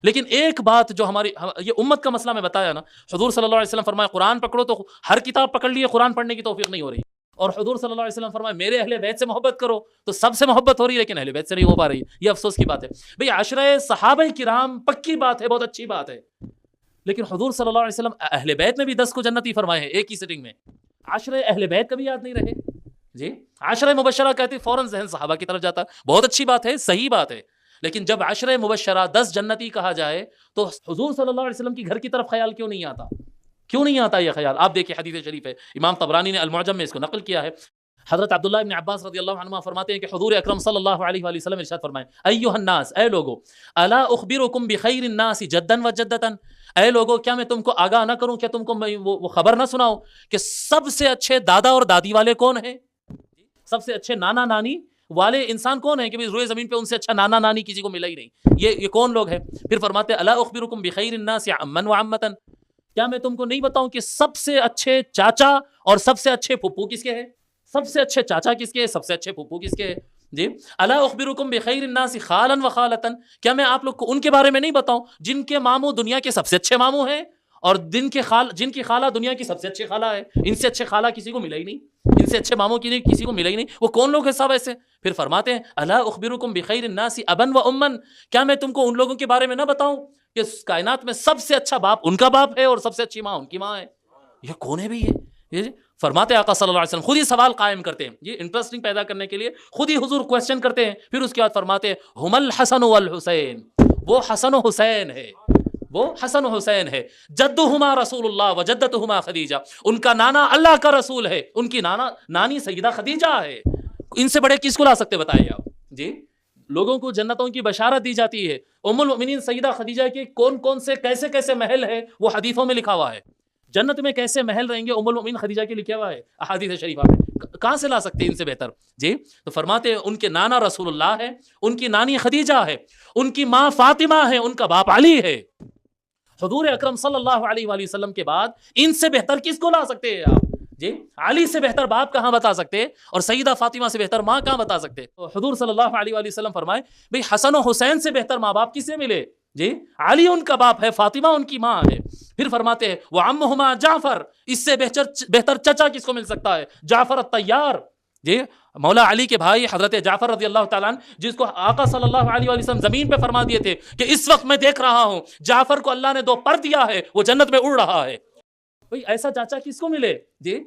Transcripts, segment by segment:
لیکن ایک بات جو ہماری یہ امت کا مسئلہ میں بتایا نا، حضور صلی اللہ علیہ وسلم فرمایا قرآن پکڑو تو ہر کتاب پکڑ لیے، قرآن پڑھنے کی توفیق نہیں ہو رہی، اور حضور صلی اللہ علیہ وسلم فرمایا میرے اہل بیت سے محبت کرو تو سب سے محبت ہو رہی ہے لیکن اہل بیت سے نہیں ہو پا رہی. یہ افسوس کی بات ہے. بھئی عشرہ صحابہ کرام پکی بات ہے، بہت اچھی بات ہے، لیکن حضور صلی اللہ علیہ وسلم اہل بیت میں بھی 10 کو جنتی فرمائے ہیں ایک ہی سٹنگ میں. عشرہ اہل بیت کبھی یاد نہیں رہے جی. عشرہ مبشرہ کہتے فوراً ذہن صحابہ کی طرف جاتا، بہت اچھی بات ہے، صحیح بات ہے، لیکن جب عشرہ مبشرہ 10 جنتی کہا جائے تو حضور صلی اللہ علیہ وسلم کی گھر کی طرف خیال کیوں نہیں آتا؟ کیوں نہیں آتا یہ خیال؟ آپ دیکھیں حدیث شریف ہے، امام طبرانی نے المعجم میں اس کو نقل کیا ہے. حضرت عبداللہ ابن عباس رضی اللہ عنہ فرماتے ہیں کہ حضور اکرم صلی اللہ علیہ وآلہ وسلم ارشاد فرمائیں ایھا الناس، اے لوگو، الا اخبرکم بخیر الناس جدا و جدتا، اے لوگو کیا میں تم کو آگاہ نہ کروں، کیا تم کو میں وہ خبر نہ سناؤں کہ سب سے اچھے دادا اور دادی والے کون ہیں؟ سب سے اچھے نانا نانی والے انسان کون ہیں کہ روئے زمین پہ ان سے اچھا نانا نانی کسی کو ملا ہی نہیں. یہ کون لوگ ہیں؟ پھر فرماتے الا اخبرکم بخیر الناس عما وعمتا، کیا میں تم کو نہیں بتاؤں کہ سب سے اچھے چاچا اور سب سے اچھے پھپھو کس کے ہیں؟ سب سے اچھے چاچا کس کے ہیں؟ سب سے اچھے پھپھو کس کے ہیں؟ جی. الا اخبرکم بخیر الناس خالا و خالتا، کیا میں آپ لوگ کو ان کے بارے میں نہیں بتاؤں جن کے ماموں دنیا کے سب سے اچھے ماموں ہیں اور جن کی خالہ دنیا کی سب سے اچھے خالہ ہے؟ ان سے اچھے خالہ کسی کو ملا ہی نہیں، ان سے اچھے ماموں کی کسی کو ملا ہی نہیں. وہ کون لوگ ہیں سب ایسے؟ پھر فرماتے ہیں الا اخبرکم بخیر الناس ابا و اما، کیا میں تم کو ان لوگوں کے بارے میں نہ بتاؤں کہ کائنات میں سب سے اچھا باپ ان کا باپ ہے اور سب سے اچھی ماں ان کی ماں ہے؟ یہ کون ہے بھی یہ؟ فرماتے آقا صلی اللہ علیہ وسلم خود ہی سوال قائم کرتے ہیں، یہ انٹرسٹنگ پیدا کرنے کے لیے خود ہی حضور کوسچن کرتے ہیں. پھر اس کے بعد فرماتے ہیں ہم الحسن والحسین، وہ حسن و حسین ہے، وہ حسن و حسین ہے، جدہما رسول اللہ و جدتہما خدیجہ، ان کا نانا اللہ کا رسول ہے، ان کی نانی سیدہ خدیجہ ہے. ان سے بڑے کس کو لا سکتے بتائیے آپ جی. لوگوں کو جنتوں کی بشارت دی جاتی ہے. ام المؤمنین سیدہ خدیجہ کے کون کون سے کیسے کیسے محل ہے وہ حدیثوں میں لکھا ہوا ہے. جنت میں کیسے محل رہیں گے ام المؤمنین خدیجہ کے لکھا ہوا ہے احادیث شریفہ میں. کہاں سے لا سکتے ہیں ان سے بہتر جی؟ تو فرماتے ہیں ان کے نانا رسول اللہ ہے، ان کی نانی خدیجہ ہے، ان کی ماں فاطمہ ہے، ان کا باپ علی ہے. حضور اکرم صلی اللہ علیہ وآلہ وسلم کے بعد ان سے بہتر کس کو لا سکتے ہیں آپ جی؟ علی سے بہتر باپ کہاں بتا سکتے اور سیدہ فاطمہ سے بہتر ماں کہاں بتا سکتے؟ حضور صلی اللہ علیہ وآلہ وسلم فرمائے بھئی حسن و حسین سے بہتر ماں باپ کسے ملے جی؟ علی ان کا باپ ہے، فاطمہ ان کی ماں ہے. پھر فرماتے ہیں وعمہما جعفر، اس سے بہتر چچا کس کو مل سکتا ہے؟ جعفر الطیار جی، مولا علی کے بھائی حضرت جعفر رضی اللہ تعالیٰ عنہ، جس کو آقا صلی اللہ علیہ وآلہ وسلم زمین پہ فرما دیے تھے کہ اس وقت میں دیکھ رہا ہوں جعفر کو اللہ نے 2 پر دیا ہے، وہ جنت میں اڑ رہا ہے. بھئی ایسا چاچا کس کو ملے جی؟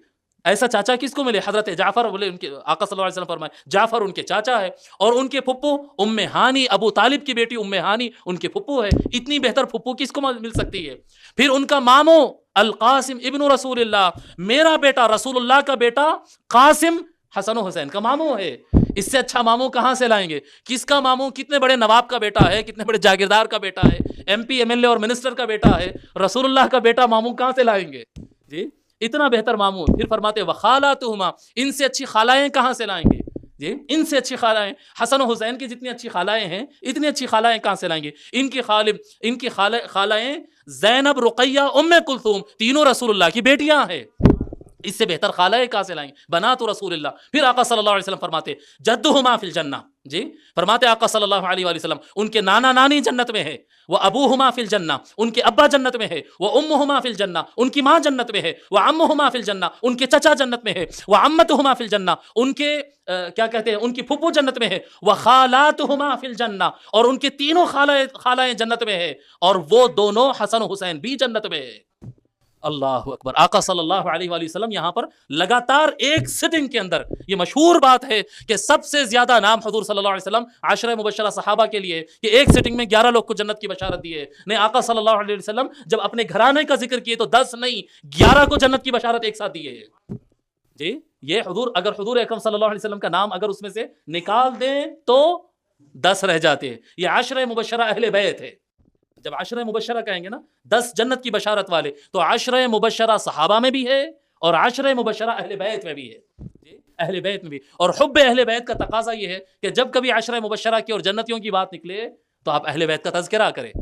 ایسا چاچا کس کو ملے؟ حضرت جعفر، بولے ان کے آقا صلی اللہ علیہ وسلم فرمائے جعفر ان کے چاچا ہے، اور ان کے پھپھو ام ہانی، ابو طالب کی بیٹی ام ہانی ان کے پھپھو ہے. اتنی بہتر پھپھو کس کو مل سکتی ہے؟ پھر ان کا ماموں القاسم ابن رسول اللہ، میرا بیٹا رسول اللہ کا بیٹا قاسم حسن و حسین کا ماموں ہے. اس سے اچھا ماموں کہاں سے لائیں گے؟ کس کا ماموں کتنے بڑے نواب کا بیٹا ہے، کتنے بڑے جاگیردار کا بیٹا ہے، M P M L A اور منسٹر کا بیٹا ہے. رسول اللہ کا بیٹا ماموں کہاں سے لائیں گے جی؟ اتنا بہتر ماموں. پھر فرماتے وخالاتہما، ان سے اچھی خالائیں کہاں سے لائیں گے جی؟ ان سے اچھی خالائیں حسن و حسین کی جتنی اچھی خالائیں ہیں اتنی اچھی خالائیں کہاں سے لائیں گے؟ ان کی خالائیں زینب، رقیہ، ام کلثوم، تینوں رسول اللہ کی بیٹیاں ہیں. اس سے بہتر خالائیں کہاں سے لائیں گے؟ بنات رسول اللہ. پھر آقا صلی اللہ علیہ وسلم فرماتے جدہما فی الجنہ جی، فرماتے آقا صلی اللہ علیہ وآلہ وسلم ان کے نانا نانی جنت میں ہے، وہ ابوہما فی الجنہ، ان کے ابا جنت میں ہے، وہ امہما فی الجنہ، ان کی ماں جنت میں ہے، وہ عمہما فی الجنہ، ان کے چچا جنت میں ہے، وہ عمتہما فی الجنہ، ان کے کیا کہتے ہیں ان کی پھپھو جنت میں ہے، وہ خالاتہما فی الجنہ، اور ان کے تینوں خالائیں جنت میں ہے، اور وہ دونوں حسن و حسین بھی جنت میں ہے. اللہ اکبر. آقا صلی اللہ علیہ وآلہ وسلم یہاں پر لگاتار ایک سٹنگ کے اندر، یہ مشہور بات ہے کہ سب سے زیادہ نام حضور صلی اللہ علیہ وسلم عشرہ مبشرہ صحابہ کے لیے کہ ایک سٹنگ میں 11 لوگ کو جنت کی بشارت دی ہے. نہیں، آقا صلی اللہ علیہ وسلم جب اپنے گھرانے کا ذکر کیے تو 10 نہیں 11 کو جنت کی بشارت ایک ساتھ دی ہے جی. یہ اگر حضور اکرم صلی اللہ علیہ وسلم کا نام اگر اس میں سے نکال دیں تو 10 رہ جاتے ہیں. یہ عشرہ مبشرہ اہل بیت ہے. جب عشرہ مبشرہ کہیں گے نا 10 جنت کی بشارت والے، تو عشرہ مبشرہ صحابہ میں بھی ہے اور عشرہ مبشرہ اہل بیت میں بھی ہے. اہل بیت میں بھی. اور حب اہل بیت کا تقاضا یہ ہے کہ جب کبھی عشرہ مبشرہ کی اور جنتیوں کی بات نکلے تو آپ اہل بیت کا تذکرہ کریں.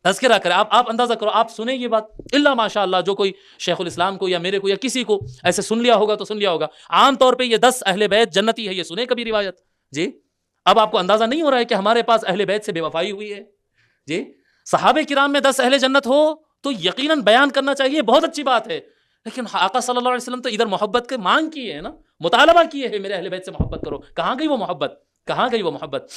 آپ اندازہ کرو، آپ سنیں یہ بات الا ماشاء اللہ جو کوئی شیخ الاسلام کو یا میرے کو یا کسی کو ایسے سن لیا ہوگا تو سن لیا ہوگا. عام طور پہ یہ 10 اہل بیت جنتی ہے، یہ سنے کبھی روایت جی. اب آپ کو اندازہ نہیں ہو رہا ہے کہ ہمارے پاس اہل بیت سے بے وفائی ہوئی ہے جی. صحابہ کرام میں 10 اہل جنت ہو تو یقیناً بیان کرنا چاہیے، بہت اچھی بات ہے، لیکن آقا صلی اللہ علیہ وسلم تو ادھر محبت کے مانگ کی ہے نا، مطالبہ کیے ہے میرے اہل بیت سے محبت کرو، کہاں گئی وہ محبت، کہاں گئی وہ محبت؟